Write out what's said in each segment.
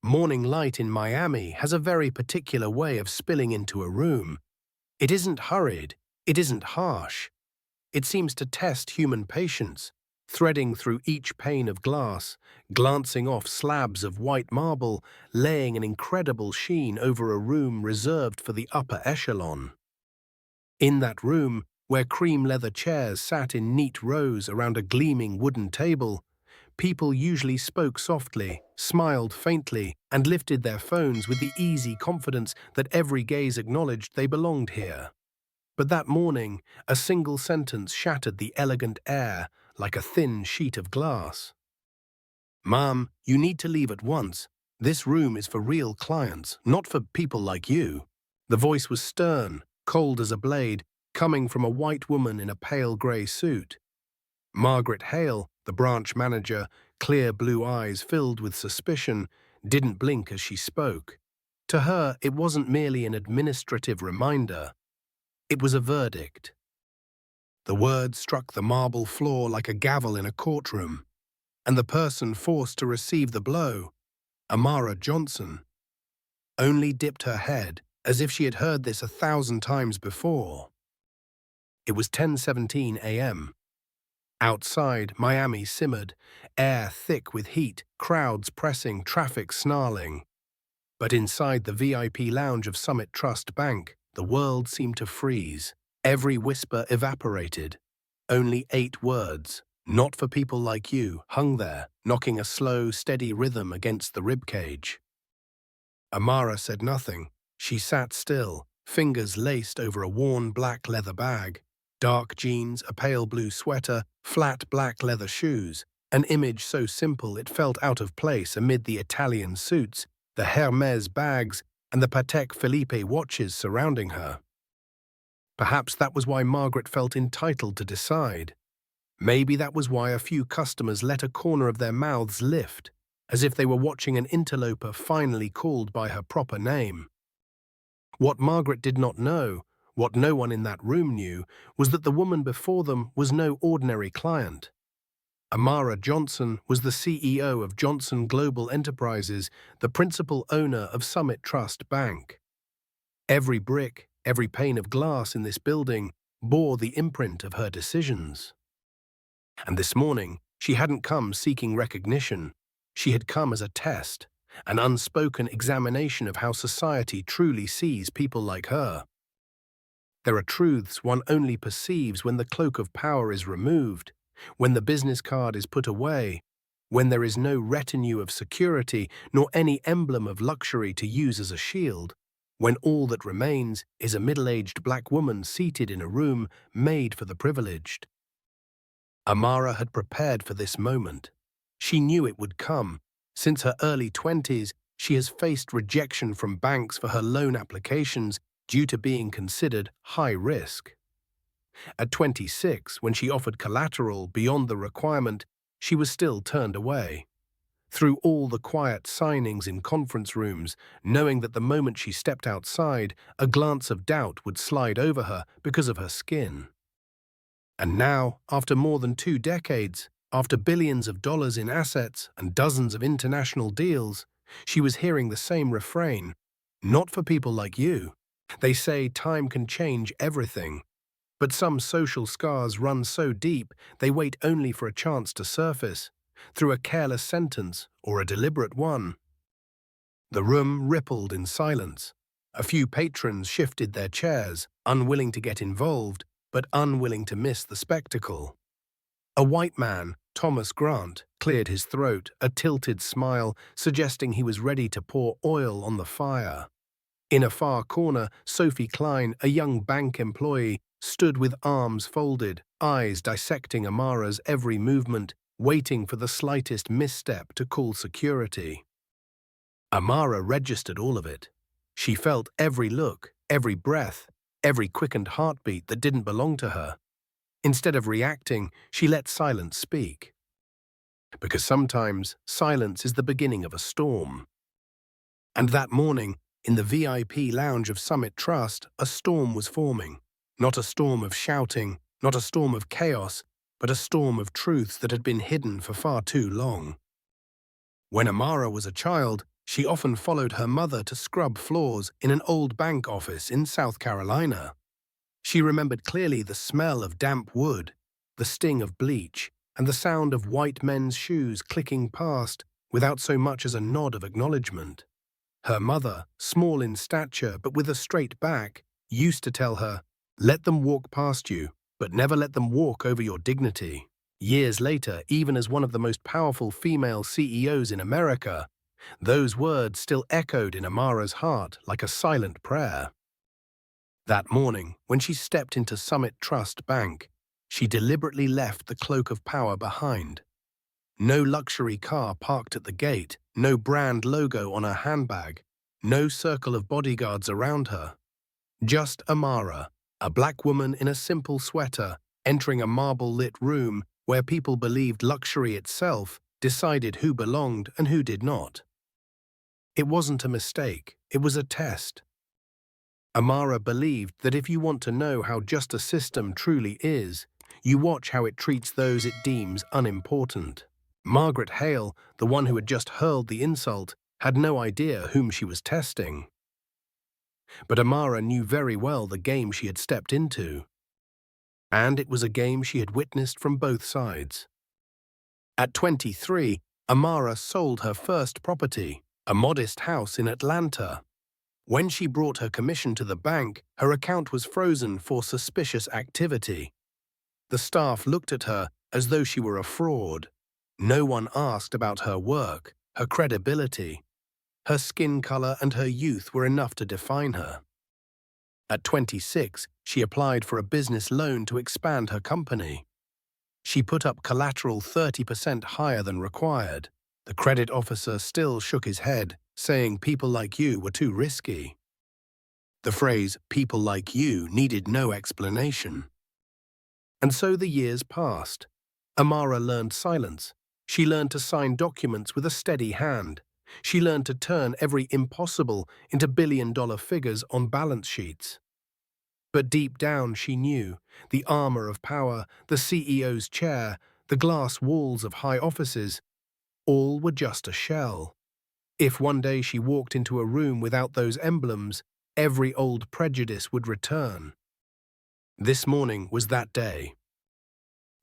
Morning light in Miami has a very particular way of spilling into a room. It isn't hurried, it isn't harsh. It seems to test human patience, threading through each pane of glass, glancing off slabs of white marble, laying an incredible sheen over a room reserved for the upper echelon. In that room, where cream leather chairs sat in neat rows around a gleaming wooden table, people usually spoke softly, smiled faintly, and lifted their phones with the easy confidence that every gaze acknowledged they belonged here. But that morning, a single sentence shattered the elegant air like a thin sheet of glass. "Ma'am, you need to leave at once. This room is for real clients, not for people like you." The voice was stern, cold as a blade, coming from a white woman in a pale grey suit. Margaret Hale, the branch manager, clear blue eyes filled with suspicion, didn't blink as she spoke. To her, it wasn't merely an administrative reminder. It was a verdict. The word struck the marble floor like a gavel in a courtroom, and the person forced to receive the blow, Amara Johnson, only dipped her head as if she had heard this 1,000 times before. It was 10:17 a.m. Outside, Miami simmered, air thick with heat, crowds pressing, traffic snarling. But inside the VIP lounge of Summit Trust Bank, the world seemed to freeze. Every whisper evaporated. Only 8 words, "Not for people like you," hung there, knocking a slow, steady rhythm against the ribcage. Amara said nothing. She sat still, fingers laced over a worn black leather bag. Dark jeans, a pale blue sweater, flat black leather shoes, an image so simple it felt out of place amid the Italian suits, the Hermès bags, and the Patek Philippe watches surrounding her. Perhaps that was why Margaret felt entitled to decide. Maybe that was why a few customers let a corner of their mouths lift, as if they were watching an interloper finally called by her proper name. What Margaret did not know, what no one in that room knew, was that the woman before them was no ordinary client. Amara Johnson was the CEO of Johnson Global Enterprises, the principal owner of Summit Trust Bank. Every brick, every pane of glass in this building bore the imprint of her decisions. And this morning, she hadn't come seeking recognition. She had come as a test, an unspoken examination of how society truly sees people like her. There are truths one only perceives when the cloak of power is removed, when the business card is put away, when there is no retinue of security nor any emblem of luxury to use as a shield, when all that remains is a middle-aged black woman seated in a room made for the privileged. Amara had prepared for this moment. She knew it would come. Since her early 20s, she has faced rejection from banks for her loan applications due to being considered high risk. At 26, when she offered collateral beyond the requirement, she was still turned away. Through all the quiet signings in conference rooms, knowing that the moment she stepped outside, a glance of doubt would slide over her because of her skin. And now, after more than 2 decades, after billions of dollars in assets and dozens of international deals, she was hearing the same refrain, "Not for people like you." They say time can change everything, but some social scars run so deep they wait only for a chance to surface, through a careless sentence or a deliberate one. The room rippled in silence. A few patrons shifted their chairs, unwilling to get involved, but unwilling to miss the spectacle. A white man, Thomas Grant, cleared his throat, a tilted smile suggesting he was ready to pour oil on the fire. In a far corner, Sophie Klein, a young bank employee, stood with arms folded, eyes dissecting Amara's every movement, waiting for the slightest misstep to call security. Amara registered all of it. She felt every look, every breath, every quickened heartbeat that didn't belong to her. Instead of reacting, she let silence speak. Because sometimes silence is the beginning of a storm. And that morning, in the VIP lounge of Summit Trust, a storm was forming. Not a storm of shouting, not a storm of chaos, but a storm of truths that had been hidden for far too long. When Amara was a child, She often followed her mother to scrub floors in an old bank office in South Carolina. She remembered clearly the smell of damp wood, the sting of bleach, and the sound of white men's shoes clicking past without so much as a nod of acknowledgement. Her mother, small in stature but with a straight back, used to tell her, "Let them walk past you, but never let them walk over your dignity." Years later, even as one of the most powerful female CEOs in America, those words still echoed in Amara's heart like a silent prayer. That morning, when she stepped into Summit Trust Bank, she deliberately left the cloak of power behind. No luxury car parked at the gate, no brand logo on her handbag, no circle of bodyguards around her. Just Amara, a black woman in a simple sweater, entering a marble-lit room where people believed luxury itself decided who belonged and who did not. It wasn't a mistake, it was a test. Amara believed that if you want to know how just a system truly is, you watch how it treats those it deems unimportant. Margaret Hale, the one who had just hurled the insult, had no idea whom she was testing. But Amara knew very well the game she had stepped into. And it was a game she had witnessed from both sides. At 23, Amara sold her first property, a modest house in Atlanta. When she brought her commission to the bank, her account was frozen for suspicious activity. The staff looked at her as though she were a fraud. No one asked about her work, her credibility. Her skin color and her youth were enough to define her. At 26, she applied for a business loan to expand her company. She put up collateral 30% higher than required. The credit officer still shook his head, saying people like you were too risky. The phrase, people like you, needed no explanation. And so the years passed. Amara learned silence. She learned to sign documents with a steady hand. She learned to turn every impossible into billion-dollar figures on balance sheets. But deep down she knew the armor of power, the CEO's chair, the glass walls of high offices, all were just a shell. If one day she walked into a room without those emblems, every old prejudice would return. This morning was that day.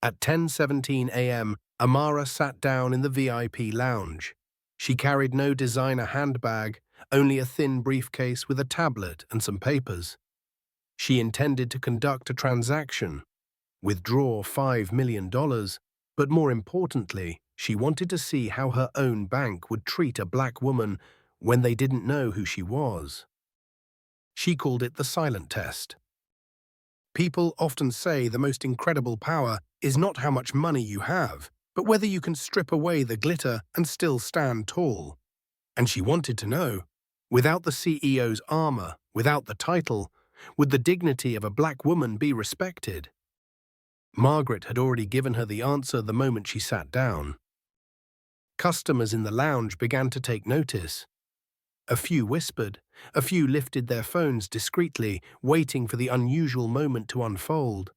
At 10:17 a.m., Amara sat down in the VIP lounge. She carried no designer handbag, only a thin briefcase with a tablet and some papers. She intended to conduct a transaction, withdraw $5 million, but more importantly, she wanted to see how her own bank would treat a black woman when they didn't know who she was. She called it the silent test. People often say the most incredible power is not how much money you have, but whether you can strip away the glitter and still stand tall. And she wanted to know, without the CEO's armor, without the title, would the dignity of a black woman be respected? Margaret had already given her the answer the moment she sat down. Customers in the lounge began to take notice. A few whispered, a few lifted their phones discreetly, waiting for the unusual moment to unfold.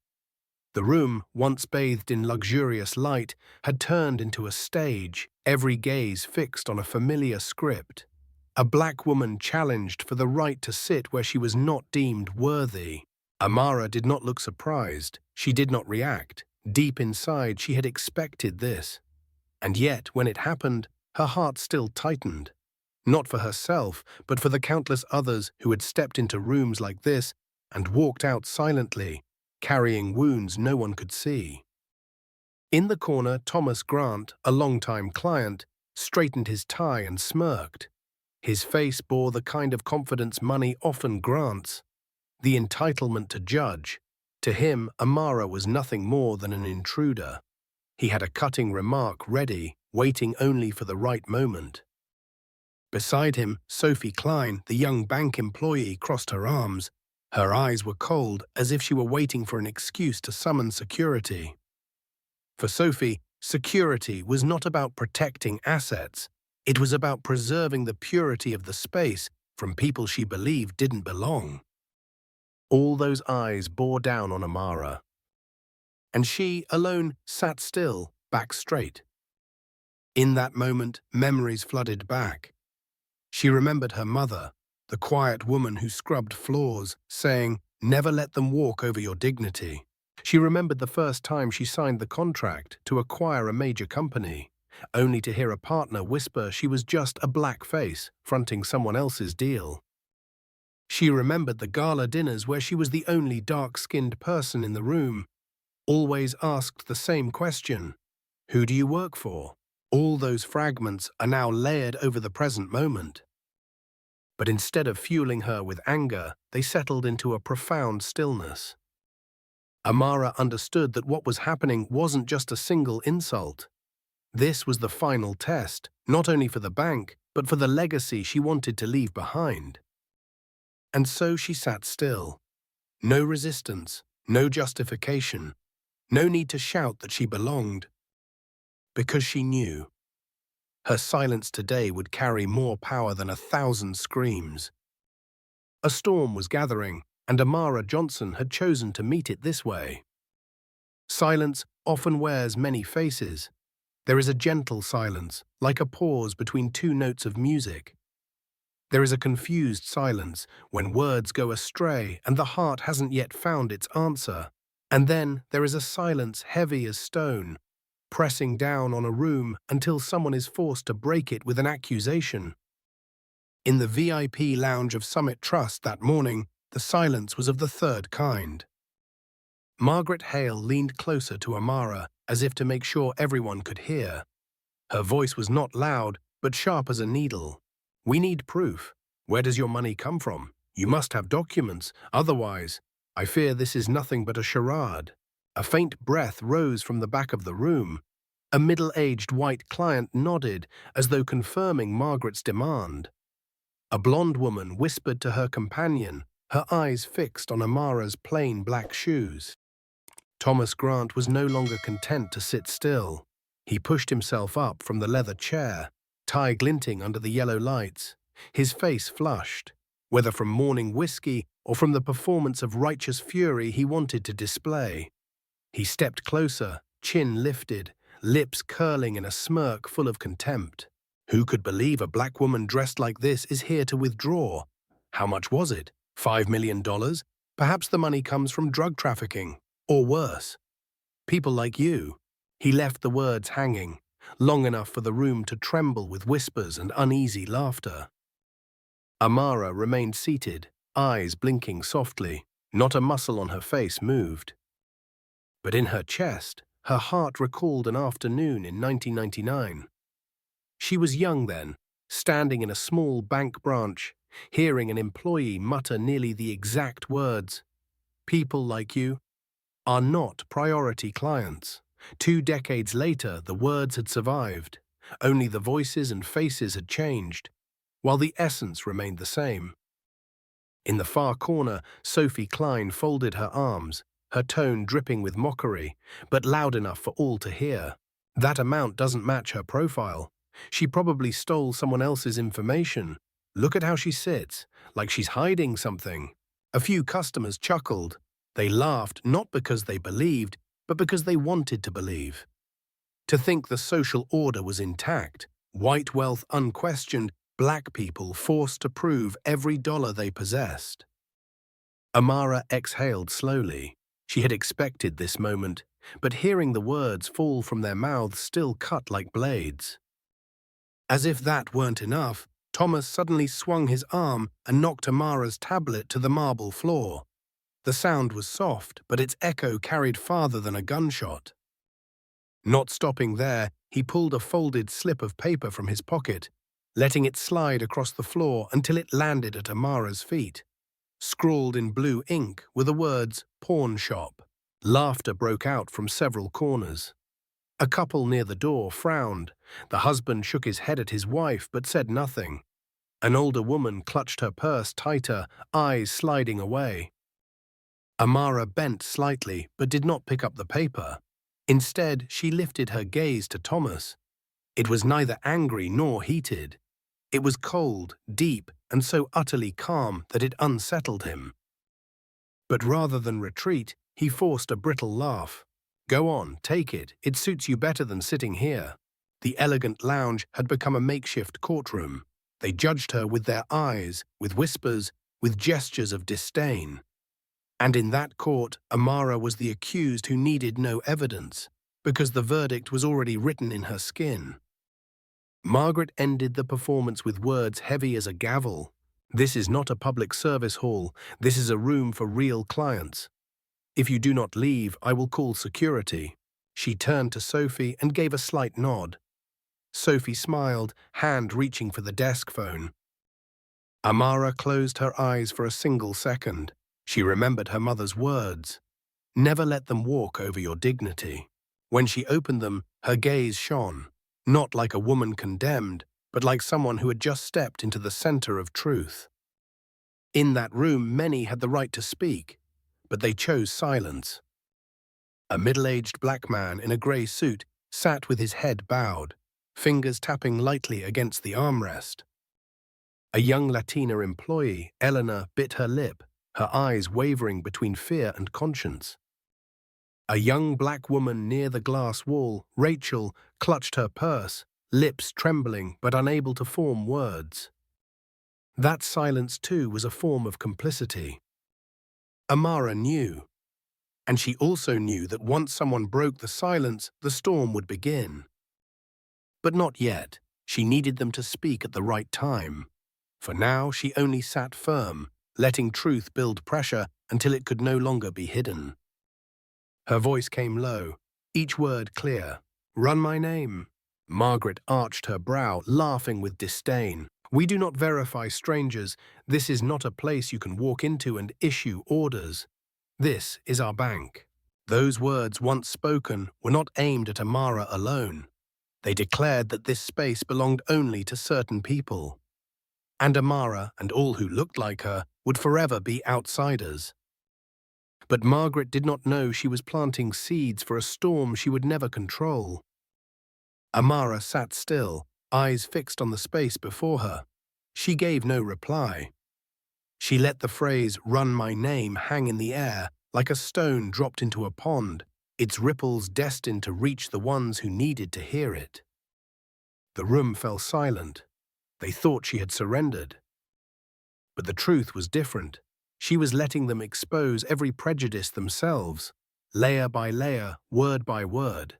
The room, once bathed in luxurious light, had turned into a stage, every gaze fixed on a familiar script. A black woman challenged for the right to sit where she was not deemed worthy. Amara did not look surprised. She did not react. Deep inside, she had expected this. And yet, when it happened, her heart still tightened. Not for herself, but for the countless others who had stepped into rooms like this and walked out silently, carrying wounds no one could see. In the corner, Thomas Grant, a longtime client, straightened his tie and smirked. His face bore the kind of confidence money often grants, the entitlement to judge. To him, Amara was nothing more than an intruder. He had a cutting remark ready, waiting only for the right moment. Beside him, Sophie Klein, the young bank employee, crossed her arms. Her eyes were cold, as if she were waiting for an excuse to summon security. For Sophie, security was not about protecting assets. It was about preserving the purity of the space from people she believed didn't belong. All those eyes bore down on Amara. And she, alone, sat still, back straight. In that moment, memories flooded back. She remembered her mother, the quiet woman who scrubbed floors, saying, "Never let them walk over your dignity." She remembered the first time she signed the contract to acquire a major company, only to hear a partner whisper she was just a black face fronting someone else's deal. She remembered the gala dinners where she was the only dark-skinned person in the room, always asked the same question: "Who do you work for?" All those fragments are now layered over the present moment. But instead of fueling her with anger, they settled into a profound stillness. Amara understood that what was happening wasn't just a single insult. This was the final test, not only for the bank, but for the legacy she wanted to leave behind. And so she sat still. No resistance, no justification, no need to shout that she belonged. Because she knew. Her silence today would carry more power than 1,000 screams. A storm was gathering, and Amara Johnson had chosen to meet it this way. Silence often wears many faces. There is a gentle silence, like a pause between two notes of music. There is a confused silence when words go astray and the heart hasn't yet found its answer. And then there is a silence heavy as stone, pressing down on a room until someone is forced to break it with an accusation. In the VIP lounge of Summit Trust that morning, the silence was of the third kind. Margaret Hale leaned closer to Amara as if to make sure everyone could hear. Her voice was not loud, but sharp as a needle. "We need proof. Where does your money come from? You must have documents, otherwise, I fear this is nothing but a charade." A faint breath rose from the back of the room. A middle-aged white client nodded as though confirming Margaret's demand. A blonde woman whispered to her companion, her eyes fixed on Amara's plain black shoes. Thomas Grant was no longer content to sit still. He pushed himself up from the leather chair, tie glinting under the yellow lights, his face flushed, whether from morning whiskey or from the performance of righteous fury he wanted to display. He stepped closer, chin lifted, lips curling in a smirk full of contempt. "Who could believe a black woman dressed like this is here to withdraw? How much was it? $5 million? Perhaps the money comes from drug trafficking. Or worse. People like you." He left the words hanging, long enough for the room to tremble with whispers and uneasy laughter. Amara remained seated, eyes blinking softly. Not a muscle on her face moved. But in her chest, her heart recalled an afternoon in 1999. She was young then, standing in a small bank branch, hearing an employee mutter nearly the exact words, "People like you are not priority clients." 2 decades later, the words had survived. Only the voices and faces had changed, while the essence remained the same. In the far corner, Sophie Klein folded her arms, her tone dripping with mockery, but loud enough for all to hear. "That amount doesn't match her profile. She probably stole someone else's information. Look at how she sits, like she's hiding something." A few customers chuckled. They laughed not because they believed, but because they wanted to believe. To think the social order was intact, white wealth unquestioned, black people forced to prove every dollar they possessed. Amara exhaled slowly. She had expected this moment, but hearing the words fall from their mouths still cut like blades. As if that weren't enough, Thomas suddenly swung his arm and knocked Amara's tablet to the marble floor. The sound was soft, but its echo carried farther than a gunshot. Not stopping there, he pulled a folded slip of paper from his pocket, letting it slide across the floor until it landed at Amara's feet. Scrawled in blue ink were the words, "Pawn shop." Laughter broke out from several corners. A couple near the door frowned. The husband shook his head at his wife but said nothing. An older woman clutched her purse tighter, eyes sliding away. Amara bent slightly but did not pick up the paper. Instead, she lifted her gaze to Thomas. It was neither angry nor heated. It was cold, deep, and so utterly calm that it unsettled him. But rather than retreat, he forced a brittle laugh. "Go on, take it. It suits you better than sitting here." The elegant lounge had become a makeshift courtroom. They judged her with their eyes, with whispers, with gestures of disdain. And in that court, Amara was the accused who needed no evidence, because the verdict was already written in her skin. Margaret ended the performance with words heavy as a gavel. "This is not a public service hall. This is a room for real clients. If you do not leave, I will call security." She turned to Sophie and gave a slight nod. Sophie smiled, hand reaching for the desk phone. Amara closed her eyes for a single second. She remembered her mother's words. Never let them walk over your dignity. When she opened them, her gaze shone, not like a woman condemned, but like someone who had just stepped into the center of truth. In that room, many had the right to speak, but they chose silence. A middle-aged black man in a grey suit sat with his head bowed, fingers tapping lightly against the armrest. A young Latina employee, Eleanor, bit her lip, her eyes wavering between fear and conscience. A young black woman near the glass wall, Rachel, clutched her purse, lips trembling but unable to form words. That silence, too, was a form of complicity. Amara knew. And she also knew that once someone broke the silence, the storm would begin. But not yet. She needed them to speak at the right time. For now, she only sat firm, letting truth build pressure until it could no longer be hidden. Her voice came low, each word clear. "Run my name." Margaret arched her brow, laughing with disdain. "We do not verify strangers. This is not a place you can walk into and issue orders. This is our bank." Those words, once spoken, were not aimed at Amara alone. They declared that this space belonged only to certain people. And Amara, and all who looked like her, would forever be outsiders. But Margaret did not know she was planting seeds for a storm she would never control. Amara sat still, eyes fixed on the space before her. She gave no reply. She let the phrase, "Run my name," hang in the air, like a stone dropped into a pond, its ripples destined to reach the ones who needed to hear it. The room fell silent. They thought she had surrendered. But the truth was different. She was letting them expose every prejudice themselves, layer by layer, word by word.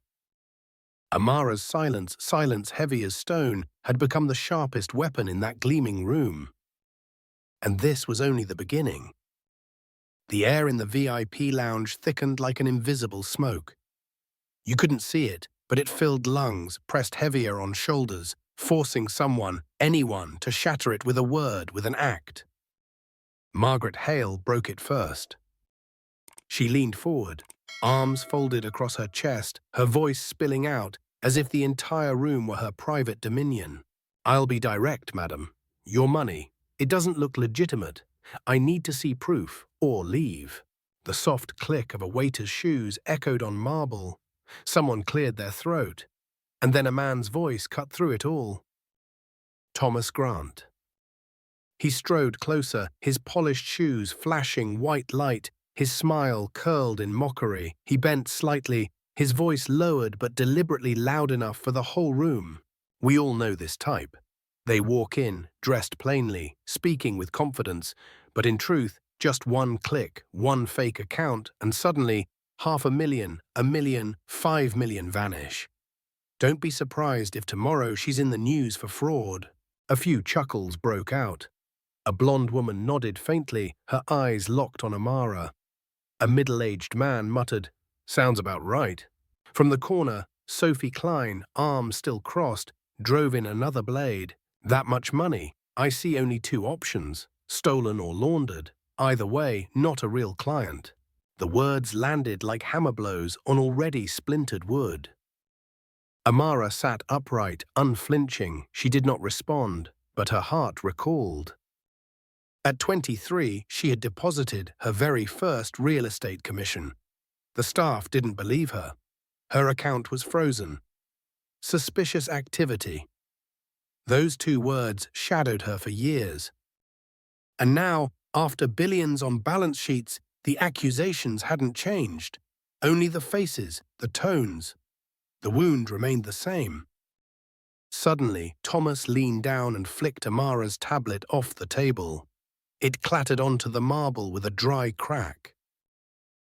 Amara's silence heavy as stone, had become the sharpest weapon in that gleaming room. And this was only the beginning. The air in the VIP lounge thickened like an invisible smoke. You couldn't see it, but it filled lungs, pressed heavier on shoulders, forcing someone, anyone, to shatter it with a word, with an act. Margaret Hale broke it first. She leaned forward, arms folded across her chest, her voice spilling out as if the entire room were her private dominion. "I'll be direct, madam. Your money, it doesn't look legitimate. I need to see proof, or leave." The soft click of a waiter's shoes echoed on marble. Someone cleared their throat, and then a man's voice cut through it all. "Thomas Grant." He strode closer, his polished shoes flashing white light, his smile curled in mockery. He bent slightly, his voice lowered but deliberately loud enough for the whole room. We all know this type. They walk in, dressed plainly, speaking with confidence, but in truth, just one click, one fake account, and suddenly, 500,000, 1,000,000, 5 million vanish. Don't be surprised if tomorrow she's in the news for fraud. A few chuckles broke out. A blonde woman nodded faintly, her eyes locked on Amara. A middle-aged man muttered, "Sounds about right." From the corner, Sophie Klein, arms still crossed, drove in another blade. "That much money? I see only two options, stolen or laundered. Either way, not a real client." The words landed like hammer blows on already splintered wood. Amara sat upright, unflinching. She did not respond, but her heart recalled. At 23, she had deposited her very first real estate commission. The staff didn't believe her. Her account was frozen. Suspicious activity. Those two words shadowed her for years. And now, after billions on balance sheets, the accusations hadn't changed. Only the faces, the tones. The wound remained the same. Suddenly, Thomas leaned down and flicked Amara's tablet off the table. It clattered onto the marble with a dry crack.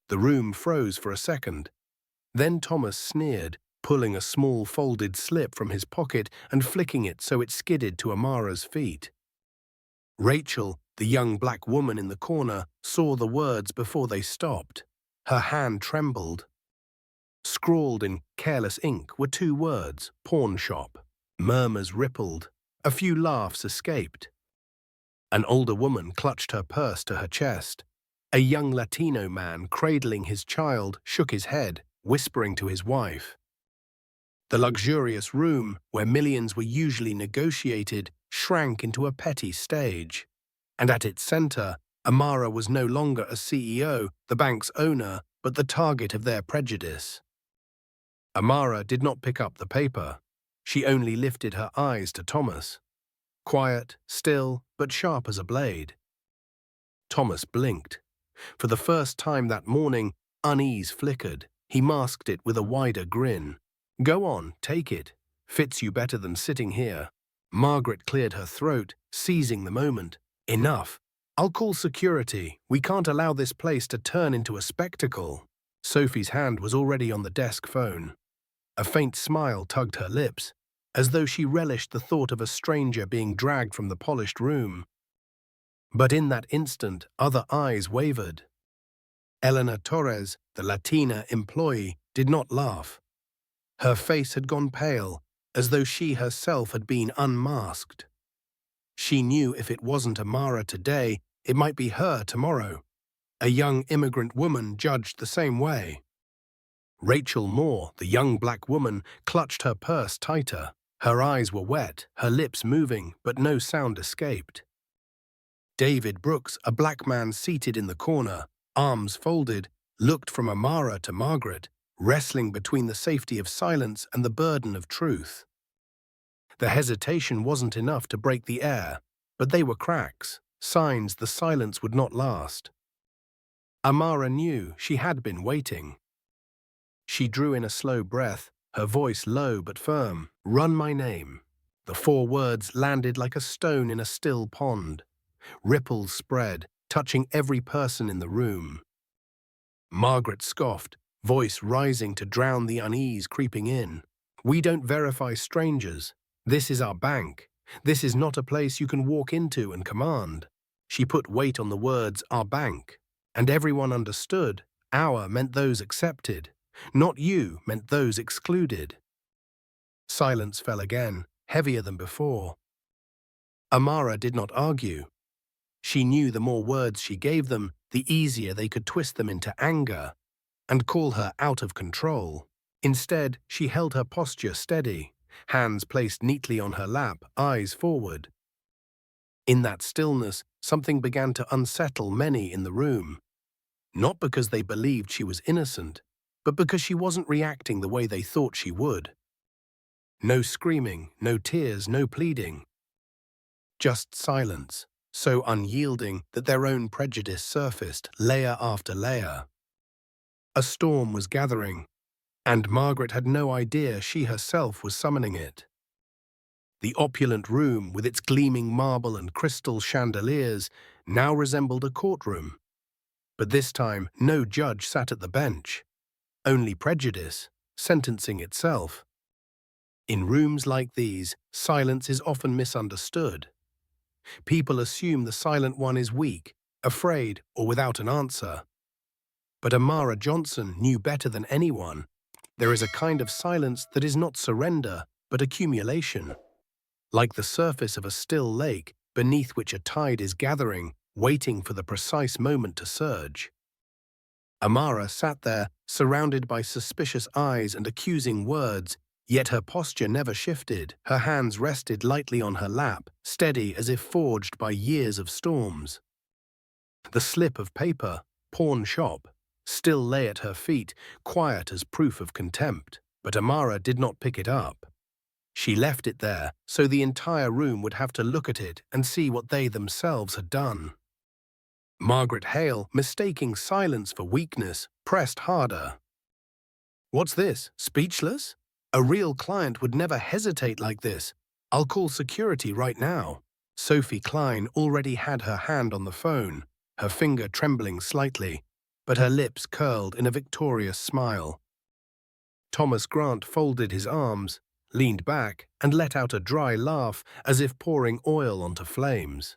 The room froze for a second. Then Thomas sneered, pulling a small folded slip from his pocket and flicking it so it skidded to Amara's feet. Rachel, the young black woman in the corner, saw the words before they stopped. Her hand trembled. Scrawled in careless ink were two words, pawn shop. Murmurs rippled. A few laughs escaped. An older woman clutched her purse to her chest. A young Latino man, cradling his child, shook his head, whispering to his wife. The luxurious room, where millions were usually negotiated, shrank into a petty stage. And at its center, Amara was no longer a CEO, the bank's owner, but the target of their prejudice. Amara did not pick up the paper. She only lifted her eyes to Thomas. Quiet, still, but sharp as a blade. Thomas blinked. For the first time that morning, unease flickered. He masked it with a wider grin. Go on, take it. Fits you better than sitting here. Margaret cleared her throat, seizing the moment. Enough. I'll call security. We can't allow this place to turn into a spectacle. Sophie's hand was already on the desk phone. A faint smile tugged her lips, as though she relished the thought of a stranger being dragged from the polished room. But in that instant, other eyes wavered. Elena Torres, the Latina employee, did not laugh. Her face had gone pale, as though she herself had been unmasked. She knew if it wasn't Amara today, it might be her tomorrow. A young immigrant woman judged the same way. Rachel Moore, the young black woman, clutched her purse tighter. Her eyes were wet, her lips moving, but no sound escaped. David Brooks, a black man seated in the corner, arms folded, looked from Amara to Margaret, wrestling between the safety of silence and the burden of truth. The hesitation wasn't enough to break the air, but they were cracks, signs the silence would not last. Amara knew she had been waiting. She drew in a slow breath, her voice low but firm. Run my name. The 4 words landed like a stone in a still pond. Ripples spread, touching every person in the room. Margaret scoffed, voice rising to drown the unease creeping in. We don't verify strangers. This is our bank. This is not a place you can walk into and command. She put weight on the words, our bank. And everyone understood. Our meant those accepted. Not you meant those excluded. Silence fell again, heavier than before. Amara did not argue. She knew the more words she gave them, the easier they could twist them into anger and call her out of control. Instead, she held her posture steady, hands placed neatly on her lap, eyes forward. In that stillness, something began to unsettle many in the room. Not because they believed she was innocent, but because she wasn't reacting the way they thought she would. No screaming, no tears, no pleading. Just silence, so unyielding that their own prejudice surfaced, layer after layer. A storm was gathering, and Margaret had no idea she herself was summoning it. The opulent room, with its gleaming marble and crystal chandeliers, now resembled a courtroom. But this time, no judge sat at the bench. Only prejudice, sentencing itself. In rooms like these, silence is often misunderstood. People assume the silent one is weak, afraid, or without an answer. But Amara Johnson knew better than anyone. There is a kind of silence that is not surrender, but accumulation. Like the surface of a still lake, beneath which a tide is gathering, waiting for the precise moment to surge. Amara sat there, surrounded by suspicious eyes and accusing words, yet her posture never shifted. Her hands rested lightly on her lap, steady as if forged by years of storms. The slip of paper, pawn shop, still lay at her feet, quiet as proof of contempt, but Amara did not pick it up. She left it there, so the entire room would have to look at it and see what they themselves had done. Margaret Hale, mistaking silence for weakness, pressed harder. What's this, speechless? A real client would never hesitate like this. I'll call security right now. Sophie Klein already had her hand on the phone, her finger trembling slightly, but her lips curled in a victorious smile. Thomas Grant folded his arms, leaned back, and let out a dry laugh as if pouring oil onto flames.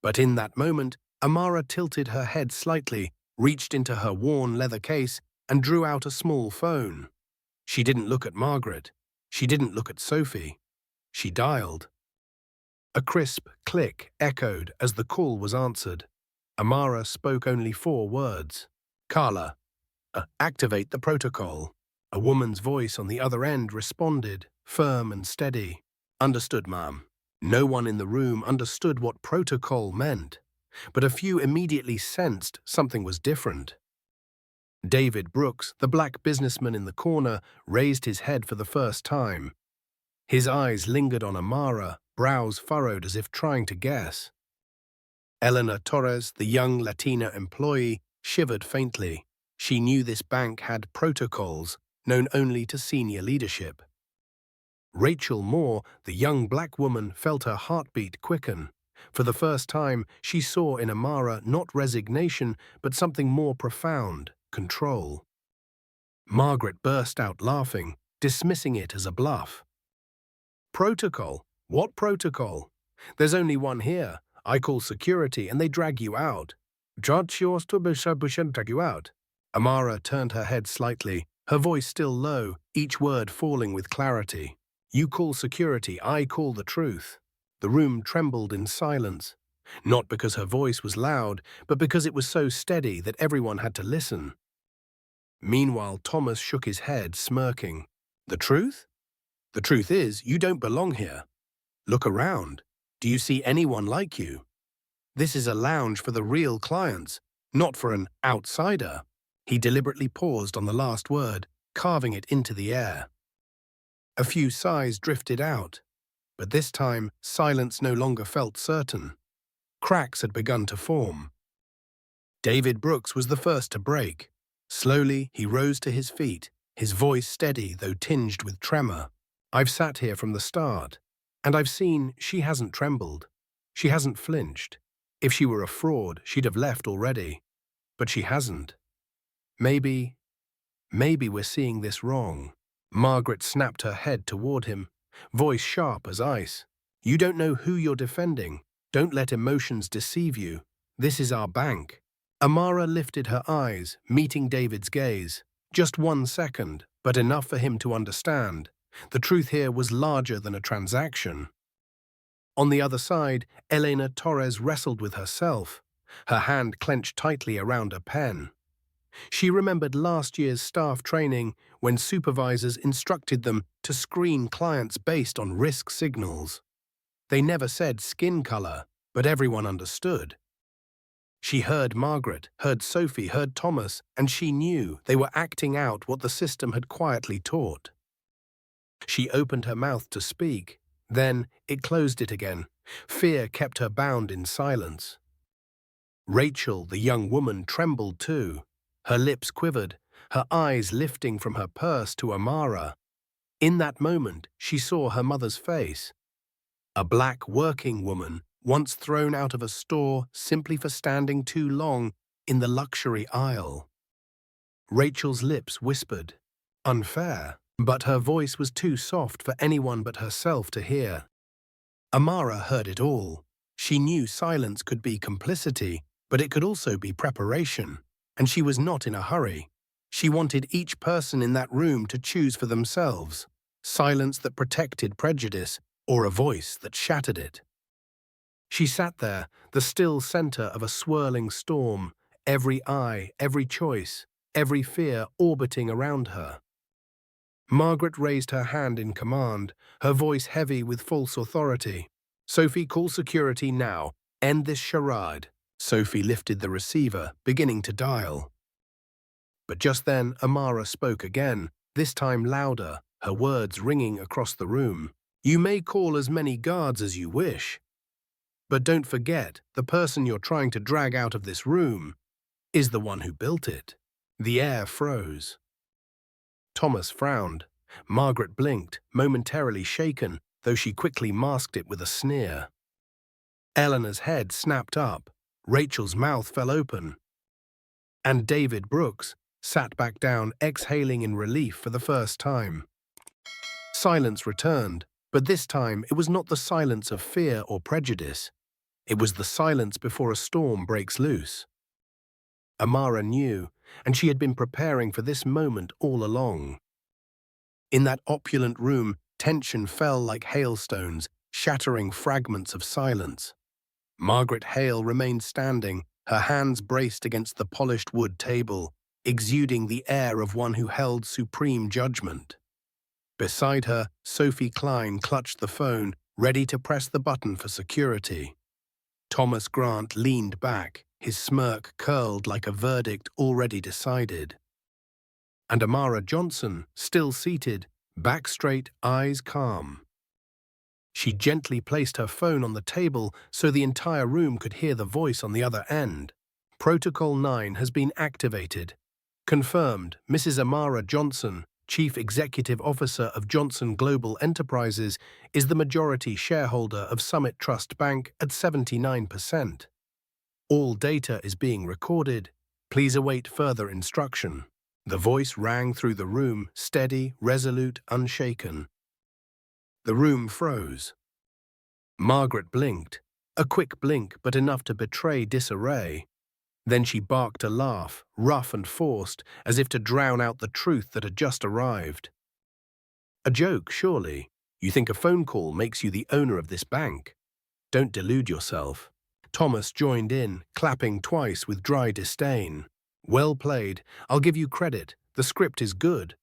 But in that moment, Amara tilted her head slightly, reached into her worn leather case, and drew out a small phone. She didn't look at Margaret. She didn't look at Sophie. She dialed. A crisp click echoed as the call was answered. Amara spoke only 4 words. "Carla, activate the protocol." A woman's voice on the other end responded, firm and steady. "Understood, ma'am." No one in the room understood what protocol meant, but a few immediately sensed something was different. David Brooks, the black businessman in the corner, raised his head for the first time. His eyes lingered on Amara, brows furrowed as if trying to guess. Elena Torres, the young Latina employee, shivered faintly. She knew this bank had protocols known only to senior leadership. Rachel Moore, the young black woman, felt her heartbeat quicken. For the first time, she saw in Amara not resignation, but something more profound: control. Margaret burst out laughing, dismissing it as a bluff. "Protocol? What protocol? There's only one here. I call security and they drag you out." "Drag you out." Amara turned her head slightly, her voice still low, each word falling with clarity. "You call security, I call the truth." The room trembled in silence, not because her voice was loud, but because it was so steady that everyone had to listen. Meanwhile, Thomas shook his head, smirking. "The truth? The truth is, you don't belong here. Look around. Do you see anyone like you? This is a lounge for the real clients, not for an outsider." He deliberately paused on the last word, carving it into the air. A few sighs drifted out, but this time silence no longer felt certain. Cracks had begun to form. David Brooks was the first to break. Slowly, he rose to his feet, his voice steady though tinged with tremor. "I've sat here from the start, and I've seen she hasn't trembled. She hasn't flinched. If she were a fraud, she'd have left already. But she hasn't. Maybe we're seeing this wrong." Margaret snapped her head toward him, voice sharp as ice. "You don't know who you're defending. Don't let emotions deceive you. This is our bank." Amara lifted her eyes, meeting David's gaze. Just 1 second, but enough for him to understand. The truth here was larger than a transaction. On the other side, Elena Torres wrestled with herself, her hand clenched tightly around a pen. She remembered last year's staff training when supervisors instructed them to screen clients based on risk signals. They never said skin color, but everyone understood. She heard Margaret, heard Sophie, heard Thomas, and she knew they were acting out what the system had quietly taught. She opened her mouth to speak, then it closed it again. Fear kept her bound in silence. Rachel, the young woman, trembled too. Her lips quivered, her eyes lifting from her purse to Amara. In that moment, she saw her mother's face. A black working woman, once thrown out of a store simply for standing too long in the luxury aisle. Rachel's lips whispered, "Unfair," but her voice was too soft for anyone but herself to hear. Amara heard it all. She knew silence could be complicity, but it could also be preparation, and she was not in a hurry. She wanted each person in that room to choose for themselves, silence that protected prejudice or a voice that shattered it. She sat there, the still center of a swirling storm, every eye, every choice, every fear orbiting around her. Margaret raised her hand in command, her voice heavy with false authority. "Sophie, call security now. End this charade." Sophie lifted the receiver, beginning to dial. But just then, Amara spoke again, this time louder, her words ringing across the room. "You may call as many guards as you wish, but don't forget, the person you're trying to drag out of this room is the one who built it." The air froze. Thomas frowned. Margaret blinked, momentarily shaken, though she quickly masked it with a sneer. Eleanor's head snapped up, Rachel's mouth fell open, and David Brooks sat back down, exhaling in relief for the first time. Silence returned, but this time it was not the silence of fear or prejudice. It was the silence before a storm breaks loose. Amara knew, and she had been preparing for this moment all along. In that opulent room, tension fell like hailstones, shattering fragments of silence. Margaret Hale remained standing, her hands braced against the polished wood table, exuding the air of one who held supreme judgment. Beside her, Sophie Klein clutched the phone, ready to press the button for security. Thomas Grant leaned back, his smirk curled like a verdict already decided. And Amara Johnson, still seated, back straight, eyes calm. She gently placed her phone on the table so the entire room could hear the voice on the other end. Protocol 9 has been activated. Confirmed, Mrs. Amara Johnson, Chief Executive Officer of Johnson Global Enterprises, is the majority shareholder of Summit Trust Bank at 79%. All data is being recorded. Please await further instruction. The voice rang through the room, steady, resolute, unshaken. The room froze. Margaret blinked, a quick blink but enough to betray disarray. Then she barked a laugh, rough and forced, as if to drown out the truth that had just arrived. A joke, surely. You think a phone call makes you the owner of this bank? Don't delude yourself. Thomas joined in, clapping twice with dry disdain. Well played. I'll give you credit. The script is good.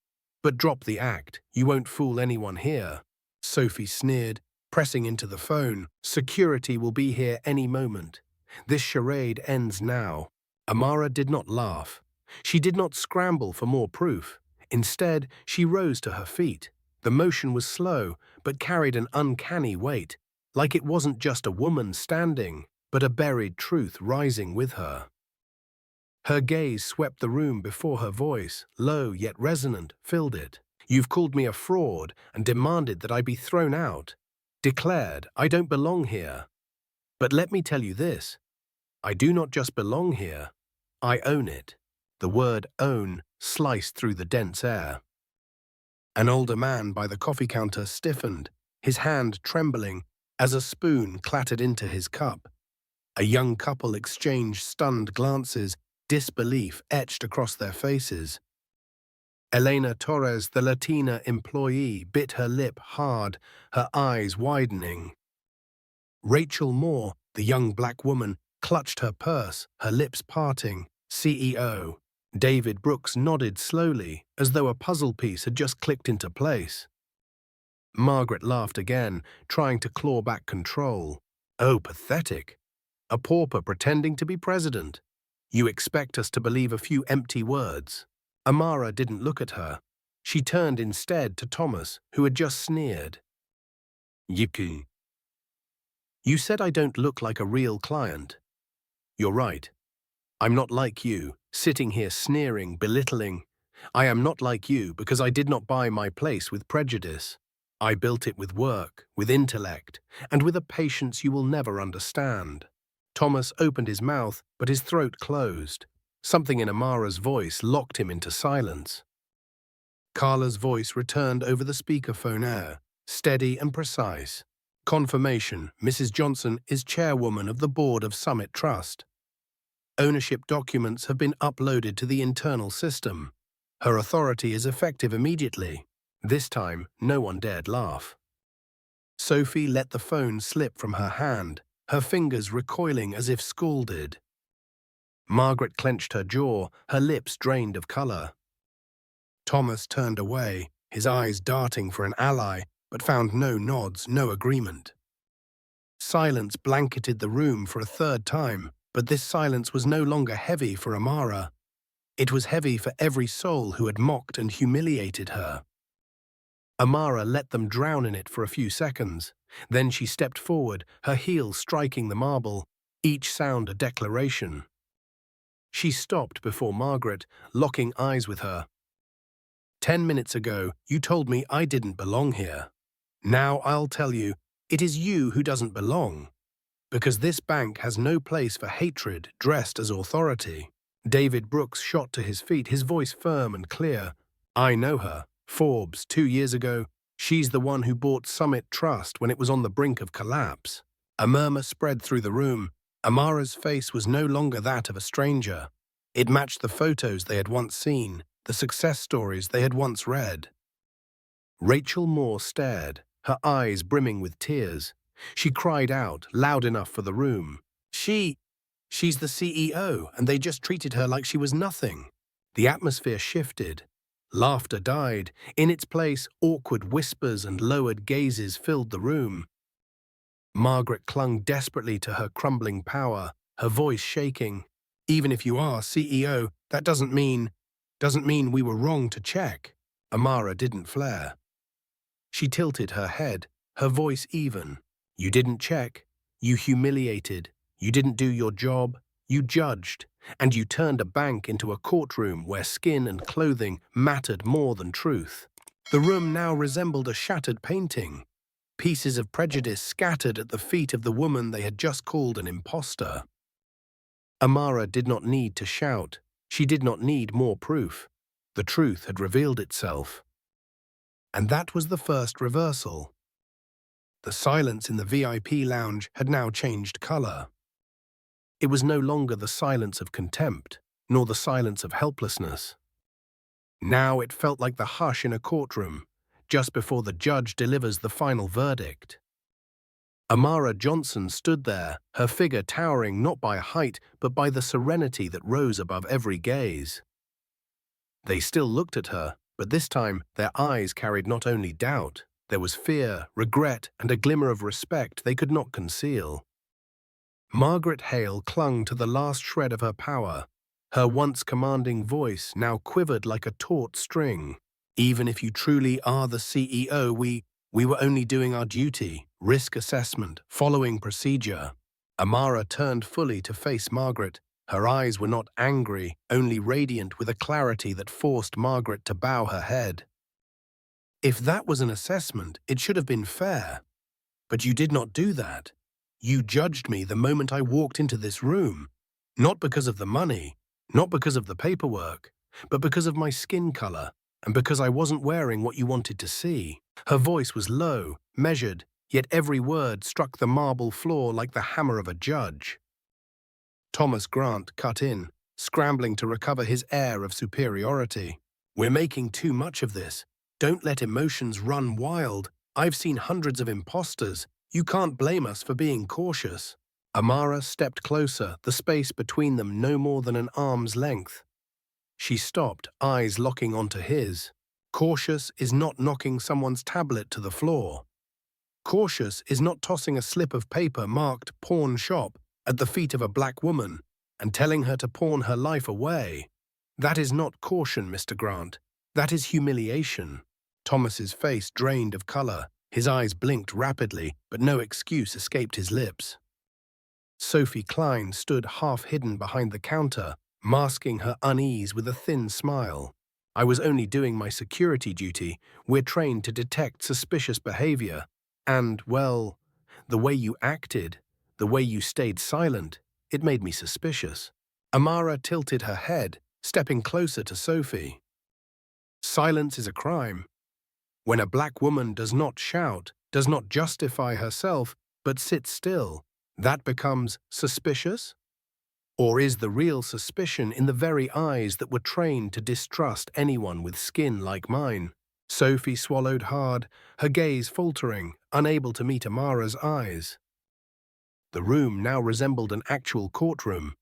But drop the act. You won't fool anyone here. Sophie sneered, pressing into the phone. Security will be here any moment. This charade ends now. Amara did not laugh. She did not scramble for more proof. Instead, she rose to her feet. The motion was slow, but carried an uncanny weight, like it wasn't just a woman standing, but a buried truth rising with her. Her gaze swept the room before her voice, low yet resonant, filled it. You've called me a fraud and demanded that I be thrown out. Declared, I don't belong here. But let me tell you this. I do not just belong here. I own it. The word own sliced through the dense air. An older man by the coffee counter stiffened, his hand trembling as a spoon clattered into his cup. A young couple exchanged stunned glances, disbelief etched across their faces. Elena Torres, the Latina employee, bit her lip hard, her eyes widening. Rachel Moore, the young black woman, clutched her purse, her lips parting. CEO. David Brooks nodded slowly, as though a puzzle piece had just clicked into place. Margaret laughed again, trying to claw back control. Oh, pathetic. A pauper pretending to be president. You expect us to believe a few empty words. Amara didn't look at her. She turned instead to Thomas, who had just sneered. Yippee. You said I don't look like a real client. You're right. I'm not like you, sitting here sneering, belittling. I am not like you because I did not buy my place with prejudice. I built it with work, with intellect, and with a patience you will never understand. Thomas opened his mouth, but his throat closed. Something in Amara's voice locked him into silence. Carla's voice returned over the speakerphone air, steady and precise. Confirmation, Mrs. Johnson is chairwoman of the board of Summit Trust. Ownership documents have been uploaded to the internal system. Her authority is effective immediately. This time, no one dared laugh. Sophie let the phone slip from her hand, her fingers recoiling as if scalded. Margaret clenched her jaw, her lips drained of color. Thomas turned away, his eyes darting for an ally, but found no nods, no agreement. Silence blanketed the room for a third time, but this silence was no longer heavy for Amara. It was heavy for every soul who had mocked and humiliated her. Amara let them drown in it for a few seconds. Then she stepped forward, her heel striking the marble, each sound a declaration. She stopped before Margaret, locking eyes with her. 10 minutes ago, you told me I didn't belong here. Now I'll tell you, it is you who doesn't belong, because this bank has no place for hatred dressed as authority. David Brooks shot to his feet, his voice firm and clear. I know her. Forbes, 2 years ago. She's the one who bought Summit Trust when it was on the brink of collapse. A murmur spread through the room. Amara's face was no longer that of a stranger. It matched the photos they had once seen, the success stories they had once read. Rachel Moore stared, her eyes brimming with tears. She cried out, loud enough for the room. She's the CEO, and they just treated her like she was nothing. The atmosphere shifted. Laughter died. In its place, awkward whispers and lowered gazes filled the room. Margaret clung desperately to her crumbling power, her voice shaking. Even if you are CEO, that doesn't mean we were wrong to check. Amara didn't flare. She tilted her head, her voice even. You didn't check. You humiliated. You didn't do your job. You judged. And you turned a bank into a courtroom where skin and clothing mattered more than truth. The room now resembled a shattered painting. Pieces of prejudice scattered at the feet of the woman they had just called an imposter. Amara did not need to shout. She did not need more proof. The truth had revealed itself. And that was the first reversal. The silence in the VIP lounge had now changed color. It was no longer the silence of contempt, nor the silence of helplessness. Now it felt like the hush in a courtroom, just before the judge delivers the final verdict. Amara Johnson stood there, her figure towering not by height, but by the serenity that rose above every gaze. They still looked at her, but this time their eyes carried not only doubt, there was fear, regret, and a glimmer of respect they could not conceal. Margaret Hale clung to the last shred of her power. Her once commanding voice now quivered like a taut string. Even if you truly are the CEO, we were only doing our duty, risk assessment, following procedure. Amara turned fully to face Margaret. Her eyes were not angry, only radiant with a clarity that forced Margaret to bow her head. If that was an assessment, it should have been fair. But you did not do that. You judged me the moment I walked into this room, not because of the money, not because of the paperwork, but because of my skin color, and because I wasn't wearing what you wanted to see. Her voice was low, measured, yet every word struck the marble floor like the hammer of a judge. Thomas Grant cut in, scrambling to recover his air of superiority. We're making too much of this. Don't let emotions run wild. I've seen hundreds of imposters. You can't blame us for being cautious. Amara stepped closer, the space between them no more than an arm's length. She stopped, eyes locking onto his. Cautious is not knocking someone's tablet to the floor. Cautious is not tossing a slip of paper marked pawn shop at the feet of a black woman and telling her to pawn her life away. That is not caution, Mr. Grant. That is humiliation. Thomas's face drained of color. His eyes blinked rapidly, but no excuse escaped his lips. Sophie Klein stood half-hidden behind the counter, masking her unease with a thin smile. I was only doing my security duty. We're trained to detect suspicious behavior. And, well, the way you acted, the way you stayed silent, it made me suspicious. Amara tilted her head, stepping closer to Sophie. Silence is a crime. When a black woman does not shout, does not justify herself, but sits still, that becomes suspicious? Or is the real suspicion in the very eyes that were trained to distrust anyone with skin like mine? Sophie swallowed hard, her gaze faltering, unable to meet Amara's eyes. The room now resembled an actual courtroom.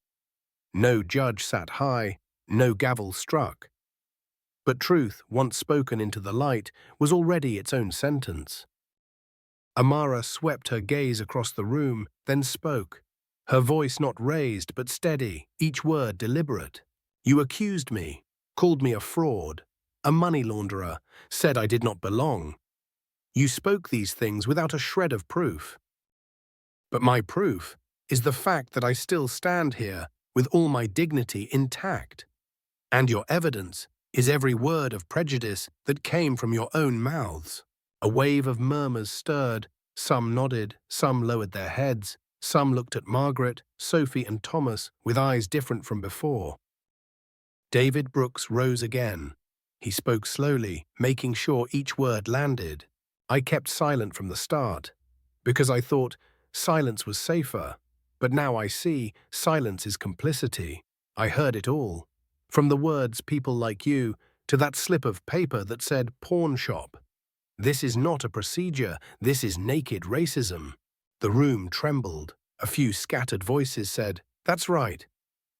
No judge sat high, no gavel struck. But truth, once spoken into the light, was already its own sentence. Amara swept her gaze across the room, then spoke. Her voice not raised but steady, each word deliberate. You accused me, called me a fraud, a money launderer, said I did not belong. You spoke these things without a shred of proof. But my proof is the fact that I still stand here with all my dignity intact. And your evidence is every word of prejudice that came from your own mouths. A wave of murmurs stirred. Some nodded, some lowered their heads, some looked at Margaret, Sophie and Thomas with eyes different from before. David Brooks rose again. He spoke slowly, making sure each word landed. I kept silent from the start, because I thought silence was safer. But now I see silence is complicity. I heard it all. From the words "people like you" to that slip of paper that said "pawn shop." This is not a procedure, this is naked racism. The room trembled. A few scattered voices said, "That's right."